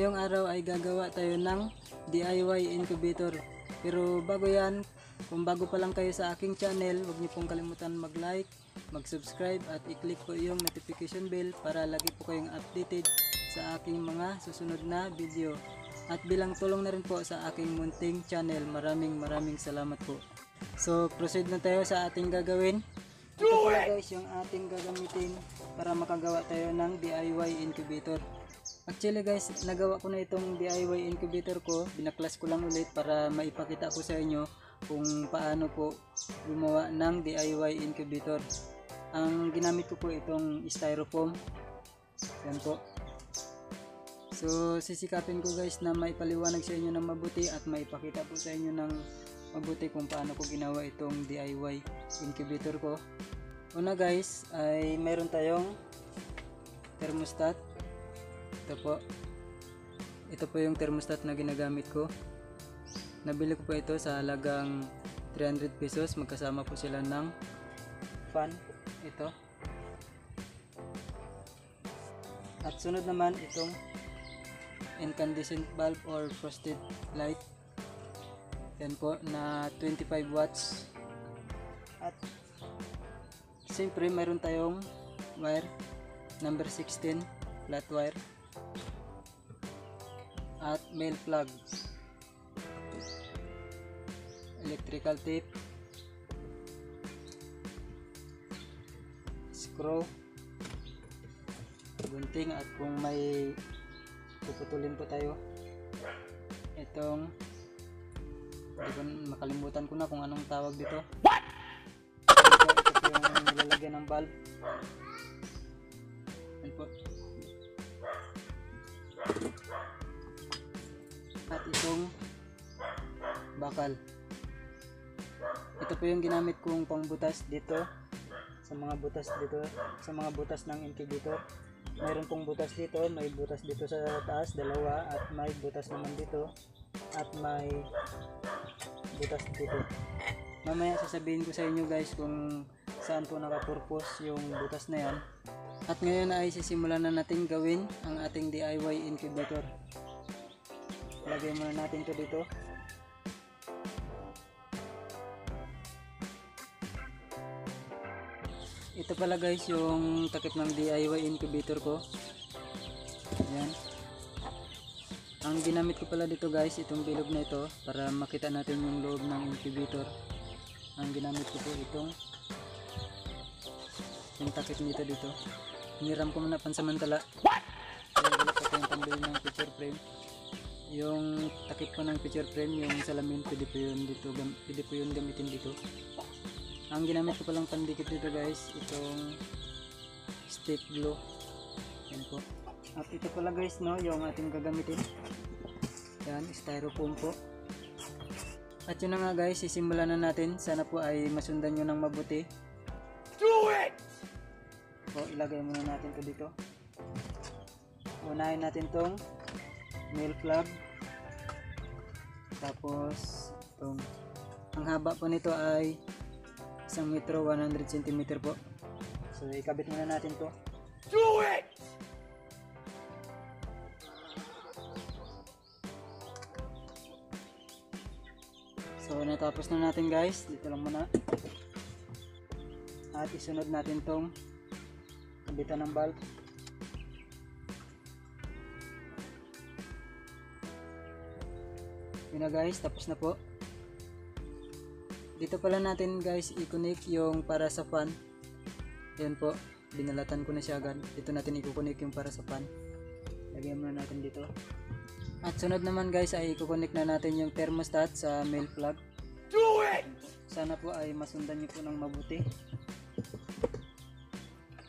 ngayong araw ay gagawa tayo ng DIY incubator. Pero bago yan, kung bago pa lang kayo sa aking channel, huwag niyo pong kalimutan mag-like, mag-subscribe at i-click po yung notification bell para lagi po kayong updated sa aking mga susunod na video. At bilang tulong na rin po sa aking munting channel, maraming salamat po. So proceed na tayo sa ating gagawin. Ito po guys yung ating gagamitin para makagawa tayo ng DIY incubator. Actually guys, nagawa ko na itong DIY incubator ko. Binaklas ko lang ulit para maipakita ko sa inyo kung paano po gumawa ng DIY incubator. Ang ginamit ko po itong styrofoam. Yan po. So sisikapin ko guys na maipaliwanag sa inyo ng mabuti at maipakita po sa inyo ng mabuti kung paano ko ginawa itong DIY incubator ko. Una guys ay mayroon tayong thermostat. Ito po yung thermostat na ginagamit ko. Nabili ko po ito sa halagang 300 pesos. Magkasama po sila ng fan. Ito. At sunod naman itong incandescent bulb or frosted light. Yan po na 25 watts. At siyempre mayroon tayong wire number 16 flat wire at male plug, electrical tape, screw, gunting, at kung may puputulin po tayo itong makalimutan ko na kung anong tawag dito. Ito yung nilalagyan ng bulb. Yan po. At itong bakal. Ito po yung ginamit kong pangbutas dito sa mga butas ng incubator. Mayroon pong butas dito, may butas dito sa taas, dalawa, at may butas naman dito at may butas dito. Mamaya sasabihin ko sa inyo guys kung saan po nakapurpose yung butas na yan. At ngayon ay sisimulan na natin gawin ang ating DIY incubator. Lagay muna natin to dito. Ito pala guys yung takip ng DIY incubator ko. Ayan. Ang ginamit ko pala dito guys, itong bilog na ito para makita natin yung loob ng incubator. Ang ginamit ko po itong yung takip nito dito. Hiniram ko muna pansamantala. Kaya wala pa tayong pambili ng picture frame. Yung takip po ng picture frame, yung salamin, pwede po yun gamitin dito. Ang ginamit ko palang pandikit dito guys, itong stick glue. Yan po. At ito pala guys no, yung ating gagamitin. Yan, styrofoam po. At yun na nga guys, sisimulan na natin. Sana po ay masundan nyo ng mabuti. Do it! So ilagay muna natin to dito. Unahin natin tong male plug. Tapos ang haba po nito ay 1 metro 100 cm po. So ikabit muna natin to. Do it! So natapos na natin guys. Dito lang muna. At isunod natin tong kabitan ng bulb. Yun na guys, tapos na po. Dito pala natin guys i-connect yung para sa fan. Yan po, binalatan ko na siya agad. Dito natin i-connect yung para sa fan. Lagyan muna natin dito. At sunod naman guys ay i-connect na natin yung thermostat sa male plug. Do it! Sana po ay masundan nyo po ng mabuti.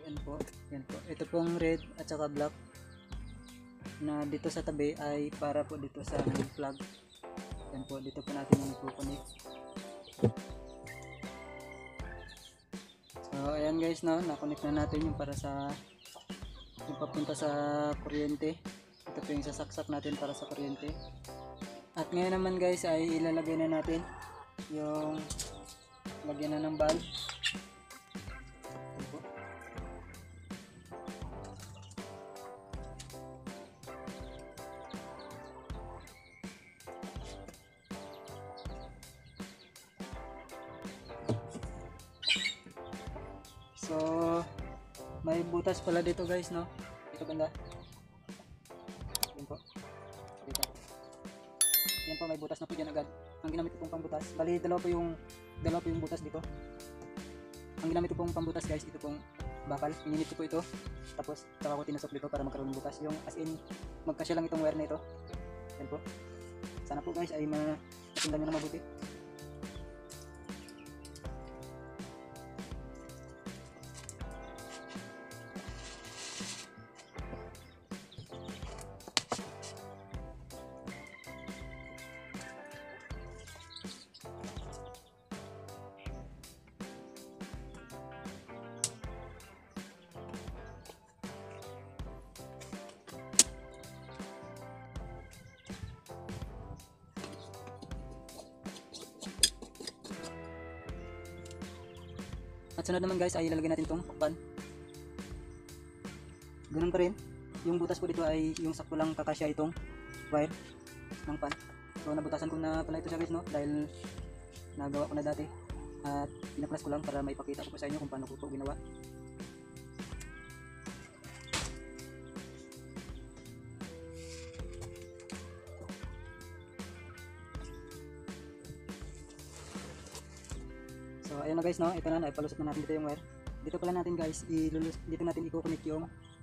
Yan po, yan po. Ito pong red at saka black na dito sa tabi ay para po dito sa male plug. Yan po, dito po natin i-connect. So ayan guys, na-connect na natin yung para sa yung papunta sa kuryente. Ito po yung sasaksak natin para sa kuryente. At ngayon naman guys ay ilalagay na natin yung lagyan na ng bulb. May butas pala dito guys, no? Ito banda. Yan po. Dito. Yan po, may butas na po dyan agad. Ang ginamit ko pong pambutas. Bali, dalawa po yung butas dito. Ang ginamit ko pong pambutas guys, ito pong bakal. Ininit ko po ito. Tapos, saka ko tinusok dito para magkaroon ng butas. Yung as in, magkasya lang itong wire na ito. Yan po. Sana po guys ay masundan nyo na mabuti. At sunod naman guys ay ilalagay natin itong pan. Ganun pa rin. Yung butas po dito ay yung sakto lang kakasya itong wire ng pan. So nabutasan ko na pala ito siya guys, no? Dahil nagawa ko na dati. At pinaplas ko lang para maipakita ko po sa inyo kung paano ko ito ginawa. So ayun na guys, no, ito na, naipalusot na natin dito yung wire. Dito pala natin guys, dito natin i-connect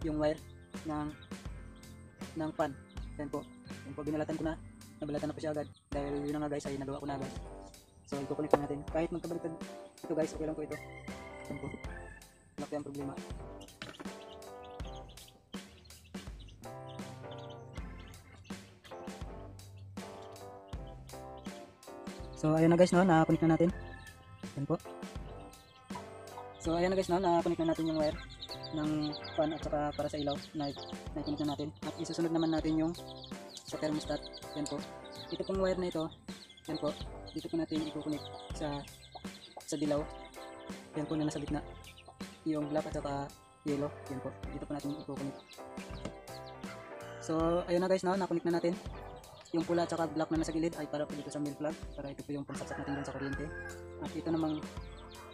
yung wire ng pan. Yan po. Yan po, binalatan ko na. Nabalatan na po siya agad. Dahil yun na nga guys, ay nagawa ko na agad. So i-connect na natin. Kahit magkabaliktad ito guys, okay lang po ito. Yan po. Wala po yung problema. So ayun na guys, no, na-connect na natin. Yan po. So ayan na guys, no, na-connect na natin yung wire ng fan at saka para sa ilaw na-connect na natin. At isusunod naman natin yung sa thermostat. Yan po. Ito pong wire na ito. Yan po. Dito po natin i-connect sa dilaw. Yan po na nasa gitna. Yung black at saka yellow. Yan po. Dito po natin i-connect. So ayun na guys, no, na-connect na natin. Yung pula at saka black na nasa gilid ay para po dito sa main plug, para ito po yung pangsaksak natin dun sa kuryente. At ito namang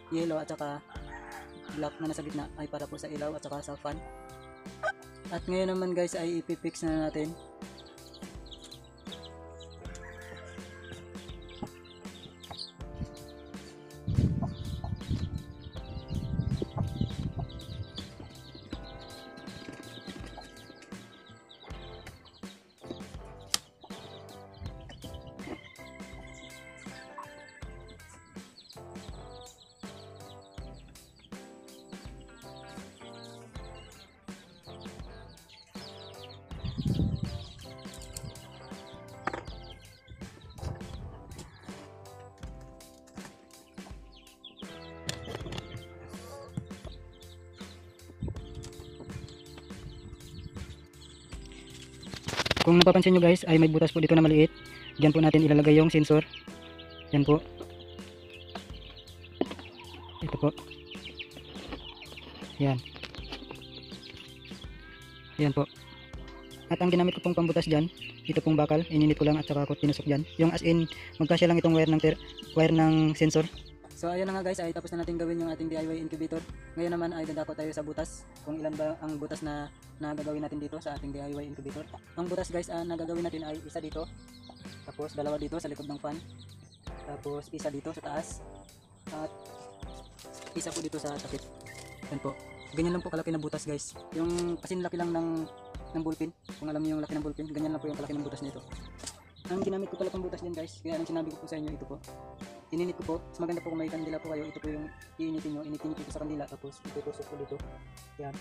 yellow at saka black na nasa gitna ay para po sa ilaw at saka sa fan. At ngayon naman guys ay ipipix na natin. Kung napapansin nyo guys ay may butas po dito na maliit. Diyan po natin ilalagay yung sensor. Yan po. Ito po. Yan. Yan po. At ang ginamit ko pong pambutas dyan, ito pong bakal, ininit ko lang at saka ko tinusok dyan. Yung as in, magkasya lang itong wire ng sensor. So ayun na nga guys, ay tapos na natin gawin yung ating DIY incubator. Ngayon naman ay dadako tayo sa butas. Kung ilan ba ang butas na gagawin natin dito sa ating DIY incubator. Ang butas guys na gagawin natin ay isa dito. Tapos dalawa dito sa likod ng fan. Tapos isa dito sa taas. At isa po dito sa takip. Yan po. Ganyan lang po kalaki ng butas guys. Yung kasi laki lang ng ballpen. Kung alam niyo yung laki ng ballpen, ganyan lang po yung kalaki ng butas nito. Ang ginamit ko pala pang butas din guys. Kaya ang sinabi ko po sa inyo ito po. Ininit ko po. Mas maganda po kung may kandila po kayo. Ito po yung iinitin nyo. Initin nyo po sa kandila. Tapos itutusok po dito. Yan.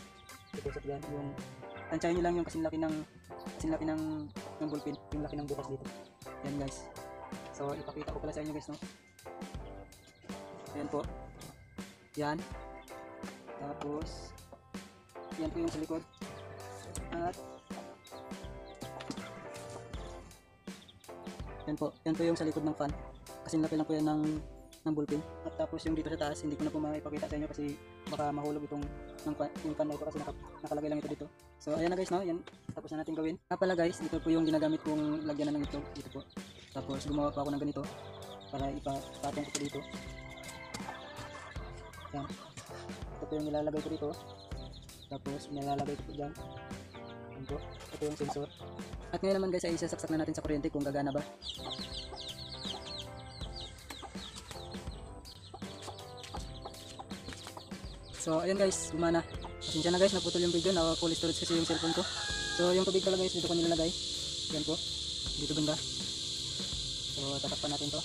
Itutusok yan. Yung tansyahin nyo lang yung kasing laki ng ballpen. Yung laki ng butas dito. Yan guys. So ipakita ko pala sa inyo guys, no. Ayan po. Yan. Tapos yan po yung sa likod. At yan po yung sa likod ng fan. Kasi laki lang po yan ng ballpen. At tapos yung dito sa taas, hindi ko na po maipakita sa inyo kasi baka mahulog itong yung fan na ito kasi nakalagay lang ito dito. So ayan na guys, no? Yan, tapos na natin gawin. Pala guys, ito po yung ginagamit kong lagyan na ng ito. Dito po. Tapos gumawa pa ako ng ganito para ipatong ko dito. Yan. Ito po yung nilalagay ko dito. Tapos nilalagay ko po dyan. Yan po. Ito yung sensor. At ngayon naman guys ay isasaksak na natin sa kuryente kung gagana ba. So ayun guys, gumana. Pasensya na guys, naputol yung video, na full storage kasi yung cellphone ko. So yung tubig pala guys, dito ko nilalagay. Yan po. Dito banda. So tatakpan natin to.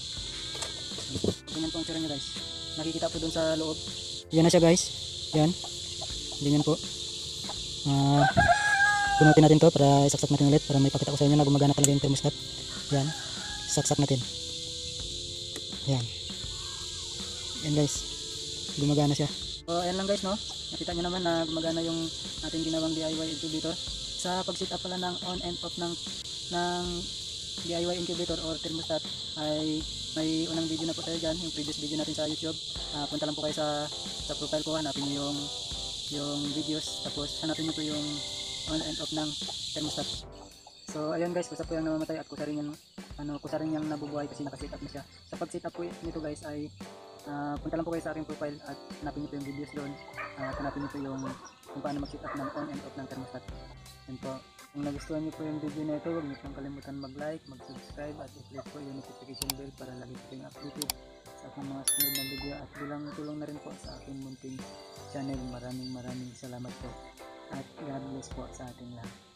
Ganyan po ang tsura niya guys. Nakikita po dun sa loob. Yan na siya guys. Yan. Ganyan po. Punutin natin to para isaksak natin ulit para may pakita ko sa inyo na gumagana talaga yung thermostat. Yan. Saksak natin. Yan. Yan guys. Gumagana siya. So ayan lang guys no. Nakita nyo naman na gumagana yung ating ginawang DIY incubator. Sa pag-set up pala ng on and off ng DIY incubator or thermostat ay may unang video na po tayo dyan, yung previous video natin sa YouTube. Punta lang po kayo sa profile ko, hanapin nyo yung videos, tapos hanapin nyo po yung on and off ng thermostat. So ayun guys, kusa po yung namamatay at kusa rin yung nabubuhay kasi nakaset up na siya. Sa pag-set up po nito guys ay punta lang po kayo sa aking profile at hanapin nyo po yung videos doon at hanapin nyo po yung kung paano mag-set up ng on and off ng thermostat. Yan po. Kung nagustuhan nyo po yung video na ito, huwag nyo pong kalimutan mag-like, mag-subscribe at i-click po yung notification bell para lagi po kayong updated sa aking mga sunod na video at bilang tulong na rin po sa aking munting channel. Maraming salamat po at God bless po sa ating lahat.